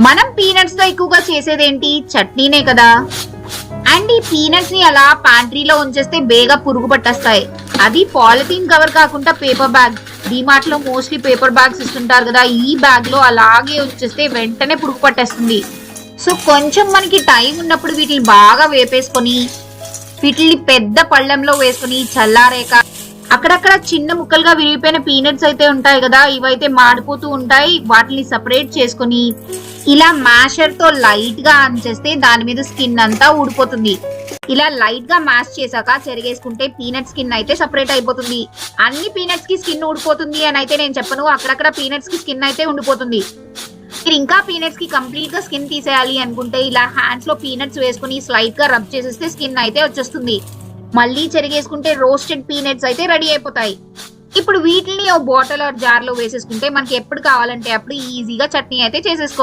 మనం పీనట్స్ తో ఎక్కువగా చేసేదేంటి, చట్నీనే కదా. అండ్ ఈ పీనట్స్ ని అలా ప్యాంట్రీలో ఉంచేస్తే బేగా పురుగు పట్టేస్తాయి. అది పాలిథీన్ కవర్ కాకుండా పేపర్ బ్యాగ్. డిమార్ట్ లో మోస్ట్లీ పేపర్ బ్యాగ్స్ ఇస్తుంటారు కదా, ఈ బ్యాగ్ లో అలాగే ఉంచేస్తే వెంటనే పురుగు పట్టేస్తుంది. సో కొంచెం మనకి టైం ఉన్నప్పుడు వీటిని బాగా వేపేసుకొని వీటిని పెద్ద పళ్ళెంలో వేసుకొని చల్లారేక అక్కడక్కడ చిన్న ముక్కలుగా విరిగిపోయిన పీనట్స్ అయితే ఉంటాయి కదా, ఇవైతే మాడిపోతూ ఉంటాయి. వాటిని సపరేట్ చేసుకొని ఇలా మ్యాషర్ తో లైట్ గా ఆన్ చేస్తే దాని మీద స్కిన్ అంతా ఊడిపోతుంది. ఇలా లైట్ గా మ్యాష్ చేశాక చెరిగేసుకుంటే పీనట్ స్కిన్ అయితే సపరేట్ అయిపోతుంది. అన్ని పీనట్స్ కి స్కిన్ ఊడిపోతుంది అని అయితే నేను చెప్పను, అక్కడక్కడ పీనట్స్ కి స్కిన్ అయితే ఉండిపోతుంది. మీరు ఇంకా పీనట్స్ కి కంప్లీట్ గా స్కిన్ తీసేయాలి అనుకుంటే ఇలా హ్యాండ్స్ లో పీనట్స్ వేసుకుని స్లైట్ గా రబ్ చేసేస్తే స్కిన్ అయితే వచ్చేస్తుంది. మళ్ళీ చెరిగేసుకుంటే రోస్టెడ్ పీనట్స్ అయితే రెడీ అయిపోతాయి. ఇప్పుడు వీటిని ఓ బాటిల్ ఆర్ జార్ లో వేసేసుకుంటే మనకి ఎప్పుడు కావాలంటే అప్పుడు ఈజీగా చట్నీ అయితే చేసేసుకోవచ్చు.